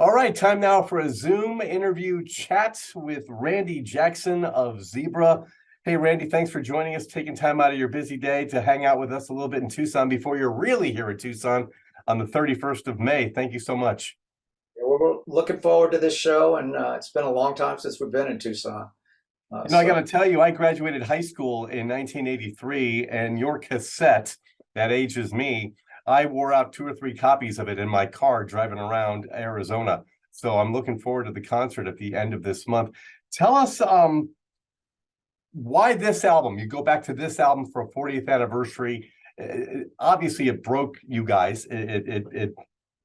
All right, time now for a Zoom interview chat with Randy Jackson of Zebra. Hey, Randy, thanks for joining us, taking time out of your busy day to hang out with us a little bit in Tucson before you're really here in Tucson on the 31st of May. Thank you so much. Yeah, we're looking forward to this show, and it's been a long time since we've been in Tucson. I So, got to tell you, I graduated high school in 1983, and your cassette, that ages me, I wore out two or three copies of it in my car driving around Arizona. So I'm looking forward to the concert at the end of this month. Tell us why this album? You go back to this album for a 40th anniversary. Obviously, it broke you guys. It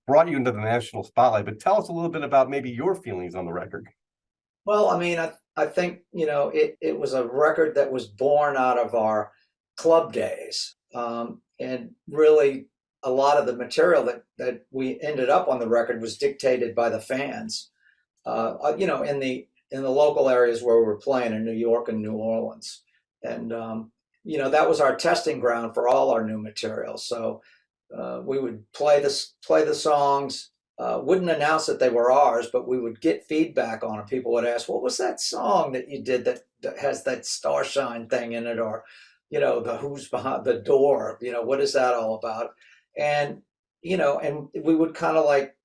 brought you into the national spotlight. But tell us a little bit about maybe your feelings on the record. well, I mean, I think it was a record that was born out of our club days, and really a lot of the material that we ended up on the record was dictated by the fans. In the local areas where we were playing in New York and New Orleans, and that was our testing ground for all our new material. So we would play the songs. Wouldn't announce that they were ours, but we would get feedback on it. People would ask, "What was that song that you did that has that starshine thing in it?" Or, the "Who's Behind the Door?" What is that all about? And and we would kind of like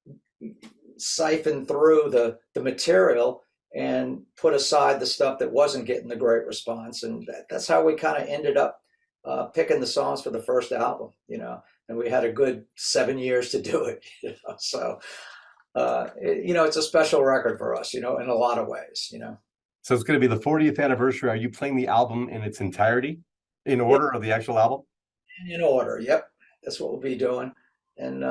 siphon through the material and put aside the stuff that wasn't getting the great response, and that's how we kind of ended up picking the songs for the first album. And we had a good 7 years to do it. So it's a special record for us, in a lot of ways. So it's going to be the 40th anniversary. Are you playing the album in its entirety, in Yep, order of the actual album? in order. Yep, that's what we'll be doing. And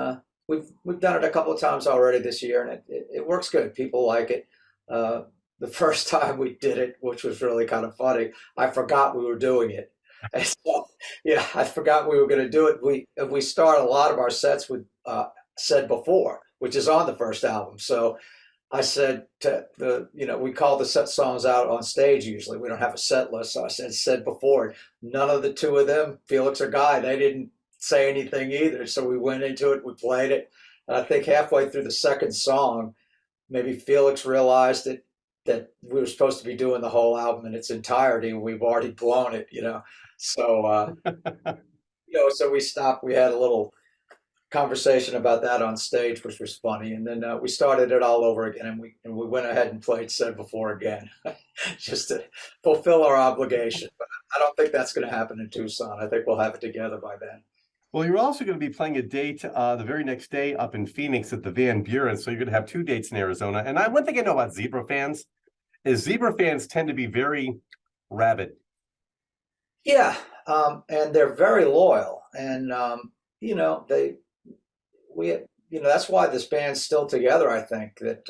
we've done it a couple of times already this year, and it works good. People like it. The first time we did it, which was really kind of funny, I forgot we were doing it. And so, yeah, I forgot we were going to do it. We start a lot of our sets with "Said Before," which is on the first album. So I said to we call the set songs out on stage usually. We don't have a set list. So I "Said Before." None of the two of them, Felix or Guy, they didn't say anything either. So we went into it, we played it. And I think halfway through the second song, maybe Felix realized that we were supposed to be doing the whole album in its entirety, and we've already blown it. So so we stopped. We had a little conversation about that on stage, which was funny, and then we started it all over again, and we went ahead and played "Said Before" again, just to fulfill our obligation. But I don't think that's going to happen in Tucson. I think we'll have it together by then. Well, you're also going to be playing a date the very next day up in Phoenix at the Van Buren. So you're going to have two dates in Arizona. And one thing I know about Zebra fans is Zebra fans tend to be very rabid. Yeah, and they're very loyal, and they we that's why this band's still together. I think that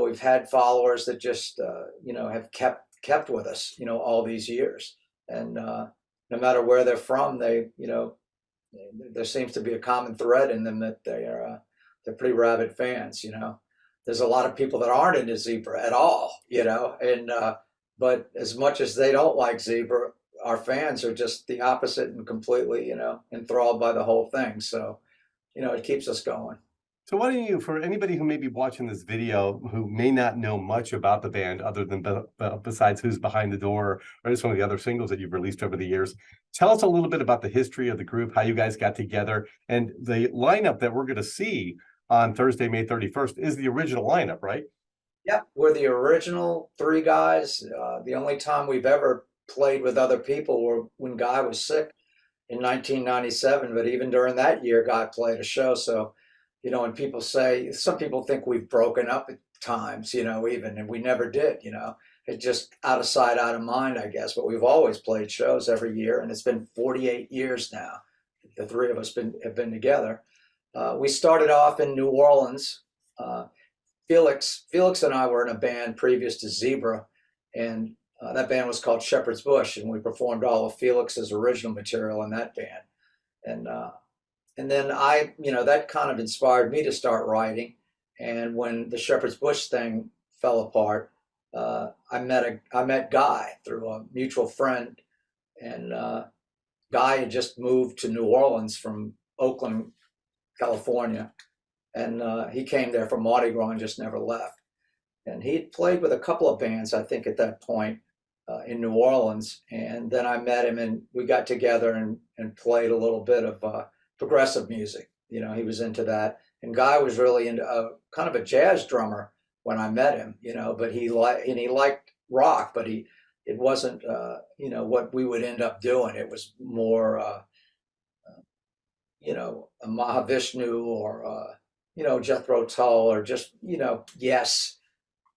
we've had followers that just have kept with us all these years, and no matter where they're from, there seems to be a common thread in them that they're pretty rabid fans. There's a lot of people that aren't into Zebra at all, and but as much as they don't like Zebra, our fans are just the opposite and completely enthralled by the whole thing. So it keeps us going. So why don't you, for anybody who may be watching this video who may not know much about the band other than besides Who's Behind the Door or some of the other singles that you've released over the years, tell us a little bit about the history of the group, how you guys got together, and the lineup that we're going to see on Thursday, May 31st is the original lineup, right? Yeah, we're the original three guys. The only time we've ever played with other people were when Guy was sick in 1997. But even during that year, Guy played a show. So, and people say, some people think we've broken up at times, even, and we never did. It just out of sight, out of mind, I guess. But we've always played shows every year, and it's been 48 years now. The three of us have been together. We started off in New Orleans. Felix and I were in a band previous to Zebra, and that band was called Shepherd's Bush, and we performed all of Felix's original material in that band. And then that kind of inspired me to start writing. And when the Shepherd's Bush thing fell apart, I met Guy through a mutual friend, and Guy had just moved to New Orleans from Oakland, California, and he came there for Mardi Gras and just never left. And he'd played with a couple of bands, I think, at that point in New Orleans. And then I met him, and we got together and played a little bit of progressive music. You know, he was into that. And Guy was really into kind of a jazz drummer when I met him. You know, but he liked rock, but it wasn't you know, what we would end up doing. It was more you know, a Mahavishnu or you know, Jethro Tull, or just, you know, Yes,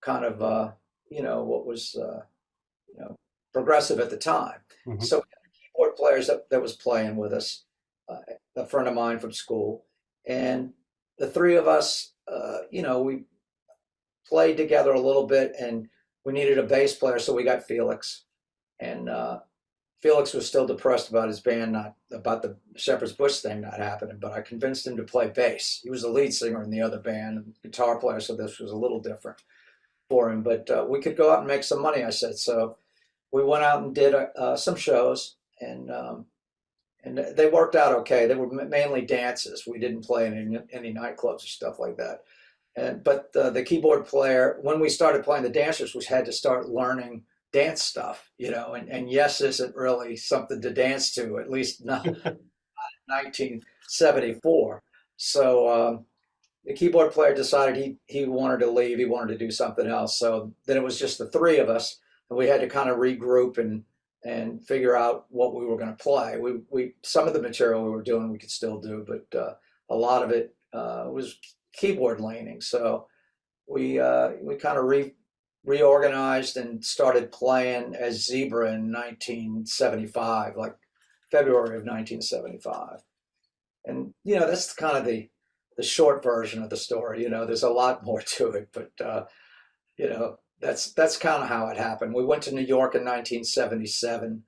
kind of you know, what was you know, progressive at the time. Mhm. So we had a keyboard players that was playing with us, a friend of mine from school, and the three of us, you know, we played together a little bit, and we needed a bass player, so we got Felix. And Felix was still depressed about his band, not about the Shepherd's Bush thing not happening, but I convinced him to play bass. He was the lead singer in the other band and guitar player, so this was a little different for him. But we could go out and make some money, I said. So we went out and did some shows, and they worked out okay. They were mainly dances. We didn't play in any nightclubs or stuff like that. But the keyboard player, when we started playing the dancers, we had to start learning dance stuff, you know, and Yes isn't really something to dance to, at least not 1974. So the keyboard player decided he wanted to leave. He wanted to do something else. So then it was just the three of us, and we had to kind of regroup and figure out what we were going to play. We some of the material we were doing we could still do, but a lot of it was keyboard leaning. So we kind of reorganized and started playing as Zebra in 1975, like February of 1975. And you know, that's kind of the short version of the story. You know, there's a lot more to it, but you know, that's kind of how it happened. We went to New York in 1977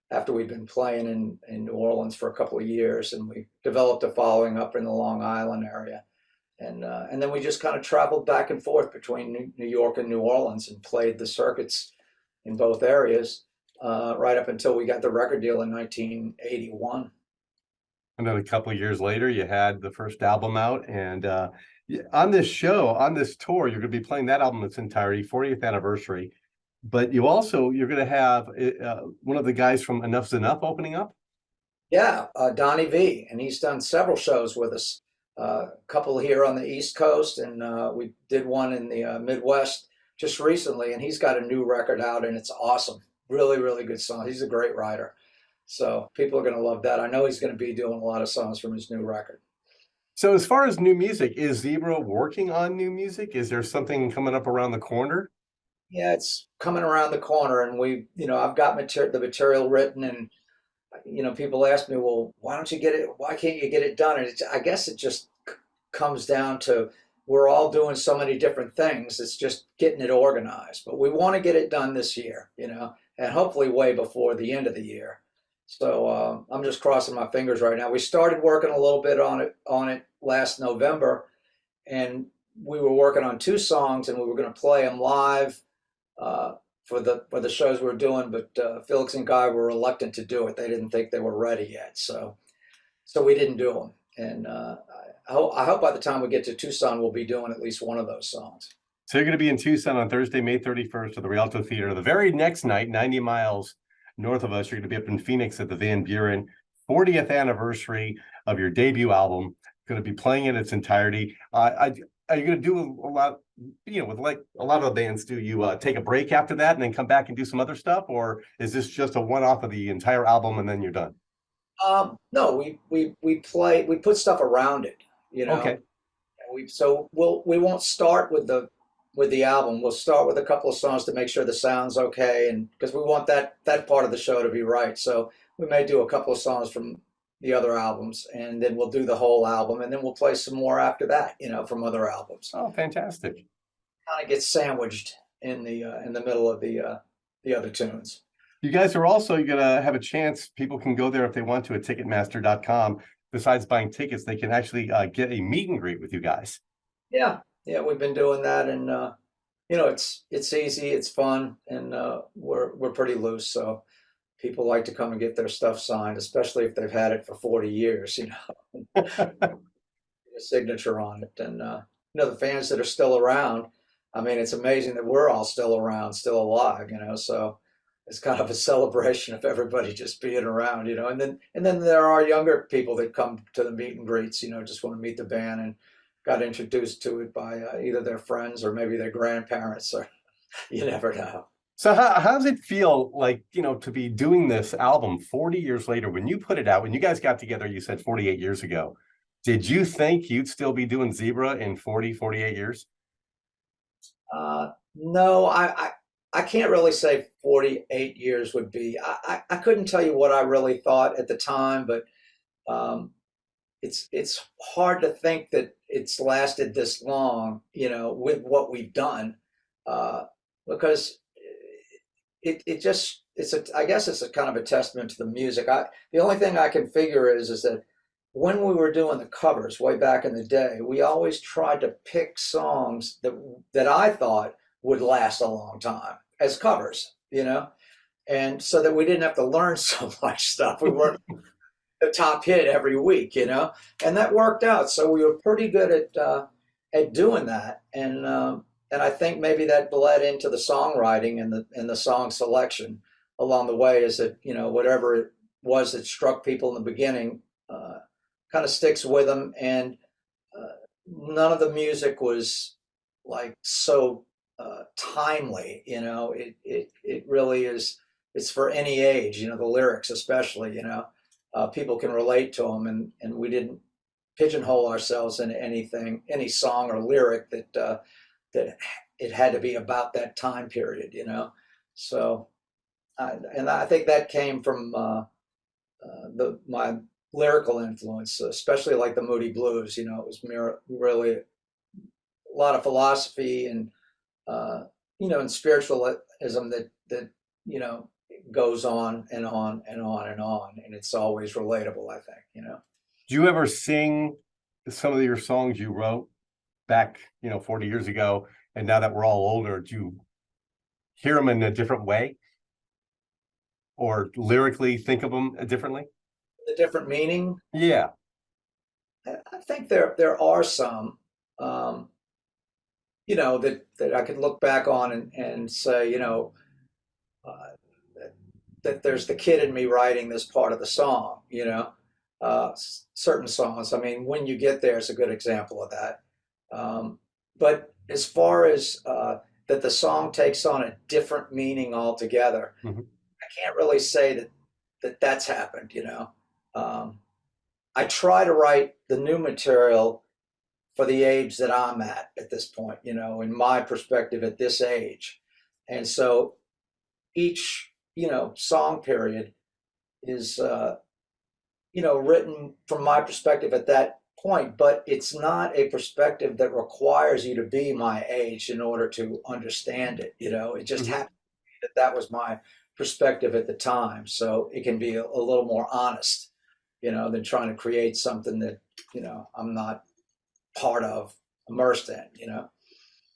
after we'd been playing in New Orleans for a couple of years, and we developed a following up in the Long Island area. And then we just kind of traveled back and forth between New York and New Orleans and played the circuits in both areas right up until we got the record deal in 1981. And then a couple of years later, you had the first album out, and on this show, on this tour, you're going to be playing that album in its entirety, 40th anniversary. But you're going to have one of the guys from Enough's Enough opening up. Yeah, Donnie V, and he's done several shows with us. A couple here on the East Coast, and we did one in the Midwest just recently. And he's got a new record out, and it's awesome. Really, really good song. He's a great writer. So people are going to love that. I know he's going to be doing a lot of songs from his new record. So as far as new music, is Zebra working on new music? Is there something coming up around the corner? Yeah, it's coming around the corner, and you know, I've got the material written, and you know, people ask me, well, why don't you get it? Why can't you get it done? And I guess it just comes down to we're all doing so many different things. It's just getting it organized. But we want to get it done this year, you know, and hopefully way before the end of the year. So I'm just crossing my fingers right now. We started working a little bit on it last November, and we were working on two songs, and we were going to play them live for the shows we were doing. But Felix and Guy were reluctant to do it. They didn't think they were ready yet, so we didn't do them. And I hope by the time we get to Tucson, we'll be doing at least one of those songs. So you're going to be in Tucson on Thursday, May 31st at the Rialto Theater. The very next night, 90 miles north of us, you're going to be up in Phoenix at the Van Buren 40th anniversary of your debut album. Going to be playing in its entirety. Are you going to do a lot, you know, with like a lot of the bands do, you take a break after that and then come back and do some other stuff? Or is this just a one-off of the entire album and then you're done? No, we put stuff around it, you know. Okay. We won't start with the album. We'll start with a couple of songs to make sure the sound's okay, and because we want that part of the show to be right. So we may do a couple of songs from the other albums, and then we'll do the whole album, and then we'll play some more after that, you know, from other albums. Oh, fantastic. Kind of get sandwiched in the middle of the other tunes. You guys are also going to have a chance. People can go there if they want to at Ticketmaster.com. Besides buying tickets, they can actually get a meet and greet with you guys. Yeah, we've been doing that, and you know, it's easy, it's fun, and we're pretty loose. So people like to come and get their stuff signed, especially if they've had it for 40 years. You know, a signature on it. And the fans that are still around, I mean, it's amazing that we're all still around, still alive, so it's kind of a celebration of everybody just being around, and then there are younger people that come to the meet and greets, just want to meet the band and got introduced to it by either their friends or maybe their grandparents, or you never know. So how does it feel like, to be doing this album 40 years later? When you put it out, when you guys got together, you said 48 years ago, did you think you'd still be doing Zebra in 48 years? No, I can't really say 48 years would be. I couldn't tell you what I really thought at the time, but um, it's hard to think that it's lasted this long, with what we've done, because it just I guess it's a kind of a testament to the music. The only thing I can figure is that when we were doing the covers way back in the day, we always tried to pick songs that I thought would last a long time as covers, and so that we didn't have to learn so much stuff. We weren't the top hit every week, and that worked out. So we were pretty good at doing that, and I think maybe that bled into the songwriting and the song selection along the way. Is that whatever it was that struck people in the beginning kind of sticks with them, and none of the music was like so timely. It really is. It's for any age. The lyrics especially. People can relate to them, and we didn't pigeonhole ourselves into anything, any song or lyric that it had to be about that time period. So and I think that came from my lyrical influence, especially like the Moody Blues. It was really a lot of philosophy and and spiritualism that goes on and on and on and on, and it's always relatable, I think. Do you ever sing some of your songs you wrote back 40 years ago, and now that we're all older, do you hear them in a different way, or lyrically think of them differently? The different meaning? Yeah. I think there are some that I could look back on and say, that there's the kid in me writing this part of the song. Certain songs, I mean, When You Get There is a good example of that. But as far as that the song takes on a different meaning altogether, I can't really say that's happened. I try to write the new material for the age that I'm at this point, in my perspective at this age. And so each, song period is, written from my perspective at that point, but it's not a perspective that requires you to be my age in order to understand it. It just happened that was my perspective at the time. So it can be a little more honest, than trying to create something that, I'm not part of, immersed in.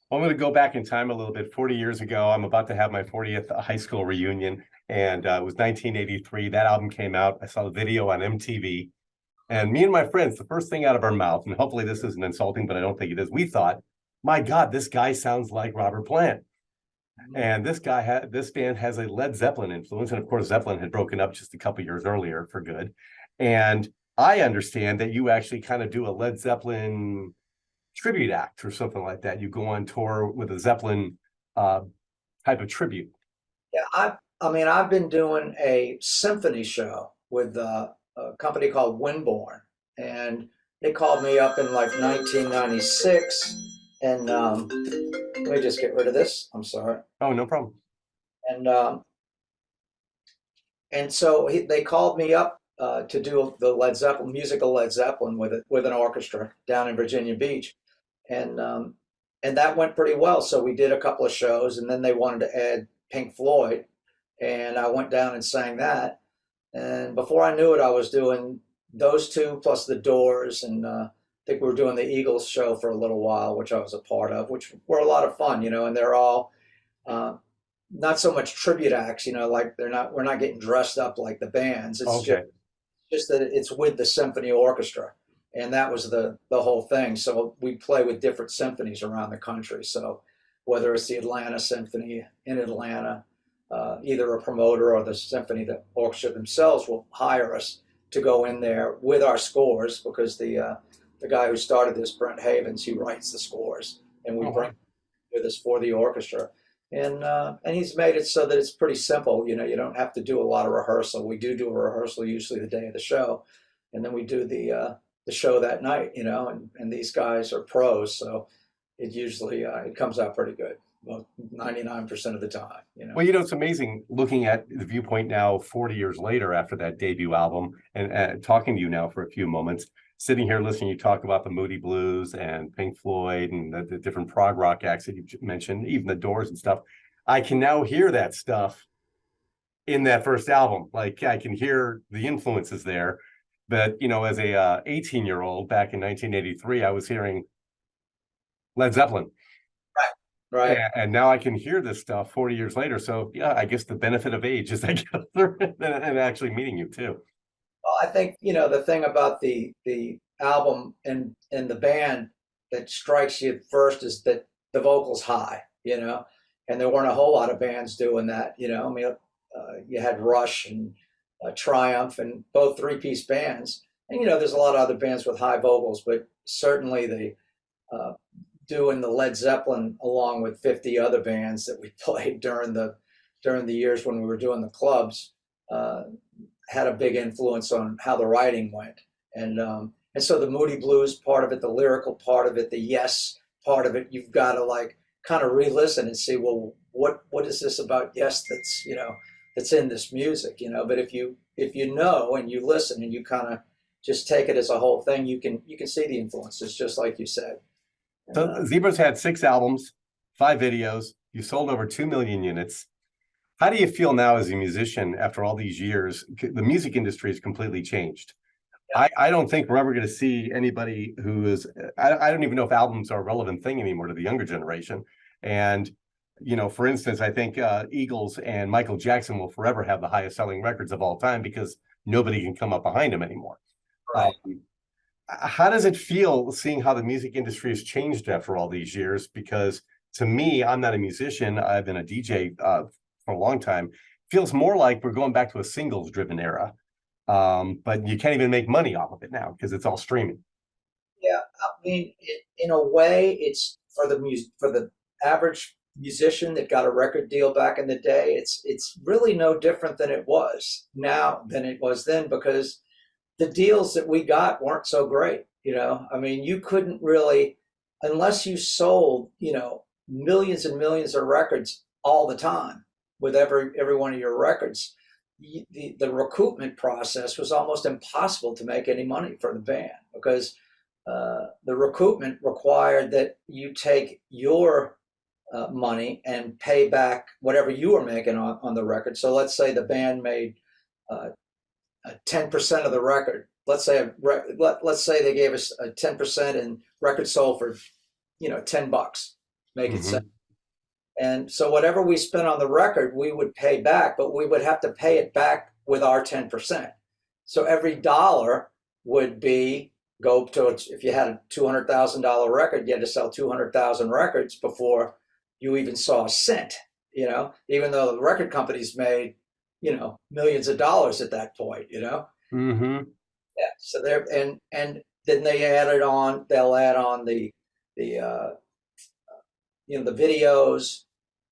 I'm going to go back in time a little bit. 40 years ago, I'm about to have my 40th high school reunion, and it was 1983. That album came out. I saw the video on MTV, and me and my friends, the first thing out of our mouth, and hopefully this isn't insulting, but I don't think it is, we thought, my God, this guy sounds like Robert Plant. And this band has a Led Zeppelin influence. And of course, Zeppelin had broken up just a couple years earlier for good. And I understand that you actually kind of do a Led Zeppelin tribute act or something like that. You go on tour with a Zeppelin type of tribute. Yeah, I mean, I've been doing a symphony show with a company called Winborn, and they called me up in like 1996. And let me just get rid of this. I'm sorry. Oh, no problem. And so they called me up to do the musical Led Zeppelin with an orchestra down in Virginia Beach, and that went pretty well. So we did a couple of shows, and then they wanted to add Pink Floyd, and I went down and sang that. And before I knew it, I was doing those two plus the Doors, and I think we were doing the Eagles show for a little while, which I was a part of, which were a lot of fun, and they're all not so much tribute acts, like we're not getting dressed up like the bands. It's Okay. just that it's with the symphony orchestra. and that was the whole thing. So we play with different symphonies around the country. So whether it's the Atlanta Symphony in Atlanta, either a promoter or the symphony, the orchestra themselves will hire us to go in there with our scores, because the guy who started this, Brent Havens, he writes the scores, and we Oh, bring wow. with us for the orchestra. And he's made it so that it's pretty simple. You know, you don't have to do a lot of rehearsal. We do a rehearsal usually the day of the show, and then we do the show that night. You know, and these guys are pros, so it usually it comes out pretty good. Well, 99% of the time. You know. Well, it's amazing looking at the viewpoint now, 40 years later after that debut album, and talking to you now for a few moments, sitting here listening you talk about the Moody Blues and Pink Floyd and the different prog rock acts that you mentioned, even the Doors and stuff. I can now hear that stuff in that first album. Like, I can hear the influences there. But, as a 18-year-old back in 1983, I was hearing Led Zeppelin. Right. And now I can hear this stuff 40 years later. So yeah, I guess the benefit of age is I get older and actually meeting you too. Well, I think, the thing about the album and the band that strikes you first is that the vocals high, and there weren't a whole lot of bands doing that. I mean, you had Rush and Triumph, and both three-piece bands, and there's a lot of other bands with high vocals, but certainly the doing the Led Zeppelin along with 50 other bands that we played during the years when we were doing the clubs had a big influence on how the writing went. And so the Moody Blues part of it, the lyrical part of it, the Yes part of it, you've got to like kind of re-listen and see, well, what is this about Yes that's in this music, But if you know and you listen and you kind of just take it as a whole thing, you can see the influences, just like you said. So Zebra's had 6 albums, 5 videos. You sold over 2 million units. How do you feel now as a musician after all these years? The music industry has completely changed. Yeah. I don't think we're ever going to see anybody who is, I don't even know if albums are a relevant thing anymore to the younger generation. And, for instance, I think Eagles and Michael Jackson will forever have the highest selling records of all time because nobody can come up behind him anymore. Right. How does it feel seeing how the music industry has changed after all these years? Because to me, I'm not a musician. I've been a DJ for a long time. It feels more like we're going back to a singles driven era. But you can't even make money off of it now because it's all streaming. Yeah, I mean, in a way, it's for the average musician that got a record deal back in the day. It's really no different than it was now than it was then, because the deals that we got weren't so great. I mean, you couldn't really, unless you sold, millions and millions of records all the time with every one of your records. The recoupment process was almost impossible to make any money for the band, because the recoupment required that you take your money and pay back whatever you were making on the record. So let's say the band made 10% of the record. Let's say they gave us a 10% and record sold for, $10, make it sense. And so whatever we spent on the record, we would pay back, but we would have to pay it back with our 10%. So every dollar would go to, if you had a $200,000 record, you had to sell 200,000 records before you even saw a cent, even though the record companies made, millions of dollars at that point, Mm-hmm. Yeah. So and then they'll add on the the videos,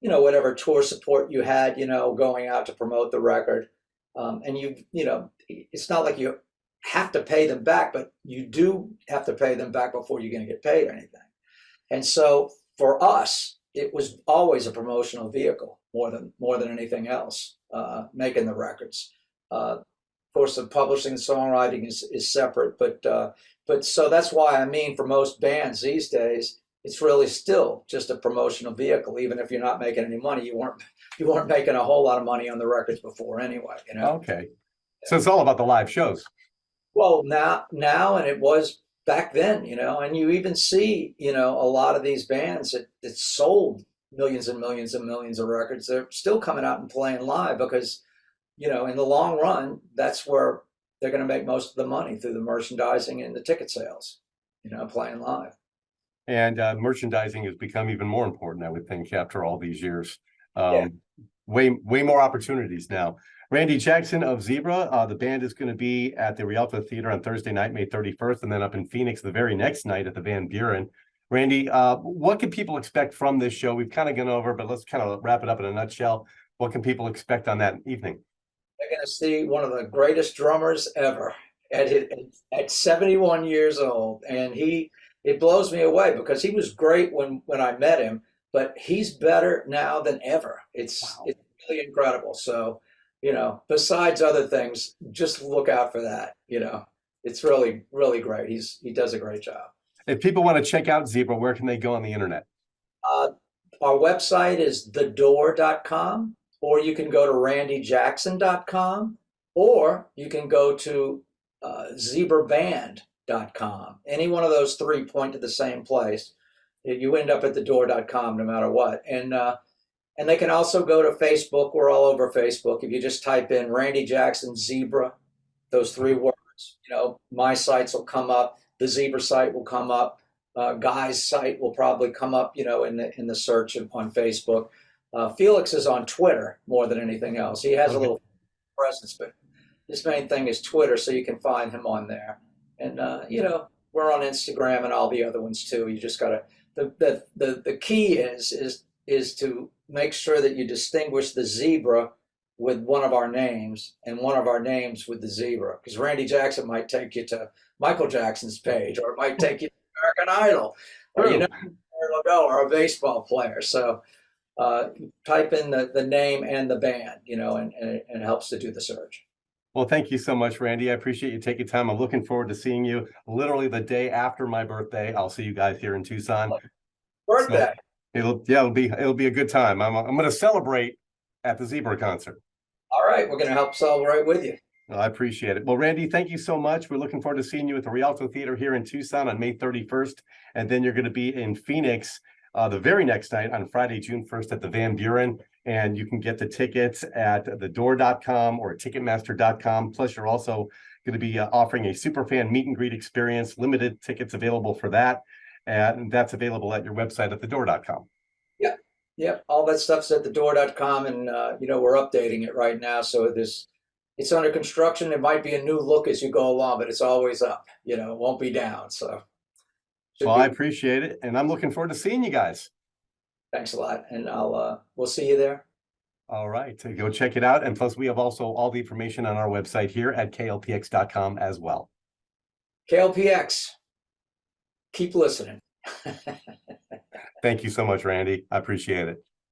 whatever tour support you had, going out to promote the record. And it's not like you have to pay them back, but you do have to pay them back before you're going to get paid anything. And so for us, it was always a promotional vehicle more than anything else, making the records. Of course, the publishing and songwriting is separate, but so that's why, for most bands these days, it's really still just a promotional vehicle. Even if you're not making any money, you weren't making a whole lot of money on the records before anyway. Okay, so it's all about the live shows. Well, now, and it was back then, and you even see, a lot of these bands that sold millions and millions and millions of records, they're still coming out and playing live because, in the long run, that's where they're going to make most of the money through the merchandising and the ticket sales, playing live. And merchandising has become even more important, I would think, after all these years. Yeah. Way more opportunities now. Randy Jackson of Zebra, the band is going to be at the Rialto Theater on Thursday night, May 31st, and then up in Phoenix the very next night at the Van Buren. Randy, what can people expect from this show? We've kind of gone over, but let's kind of wrap it up in a nutshell. What can people expect on that evening? They're going to see one of the greatest drummers ever at 71 years old. And it blows me away because he was great when I met him, but he's better now than ever. It's really incredible. So, besides other things, just look out for that. It's really, really great. He does a great job. If people want to check out Zebra, where can they go on the internet? Our website is thedoor.com, or you can go to randyjackson.com, or you can go to zebraband.com. Any one of those three point to the same place. You end up at thedoor.com no matter what. And they can also go to Facebook. We're all over Facebook. If you just type in Randy Jackson Zebra, those three words, my sites will come up. The Zebra site will come up. Guy's site will probably come up, in the search on Facebook. Felix is on Twitter more than anything else. He has a little presence, but his main thing is Twitter, so you can find him on there. And we're on Instagram and all the other ones too. You just gotta the key is to make sure that you distinguish the Zebra with one of our names and one of our names with the Zebra, because Randy Jackson might take you to Michael Jackson's page, or it might take you to American Idol, or a baseball player. So type in the name and the band, and it helps to do the search. Well, thank you so much, Randy. I appreciate you taking time. I'm looking forward to seeing you literally the day after my birthday. I'll see you guys here in Tucson. Birthday. So it'll be a good time. I'm going to celebrate at the Zebra concert. All right, we're going to help celebrate with you. Well, I appreciate it. Well, Randy, thank you so much. We're looking forward to seeing you at the Rialto Theater here in Tucson on May 31st. And then you're going to be in Phoenix the very next night on Friday, June 1st at the Van Buren. And you can get the tickets at thedoor.com or ticketmaster.com. Plus, you're also going to be offering a superfan meet and greet experience, limited tickets available for that. And that's available at your website at thedoor.com. Yeah. All that stuff's at thedoor.com. And, we're updating it right now. So it's under construction. It might be a new look as you go along, but it's always up, it won't be down. So. I appreciate it. And I'm looking forward to seeing you guys. Thanks a lot. And we'll see you there. All right. So go check it out. And plus, we have also all the information on our website here at klpx.com as well. KLPX. Keep listening. Thank you so much, Randy. I appreciate it.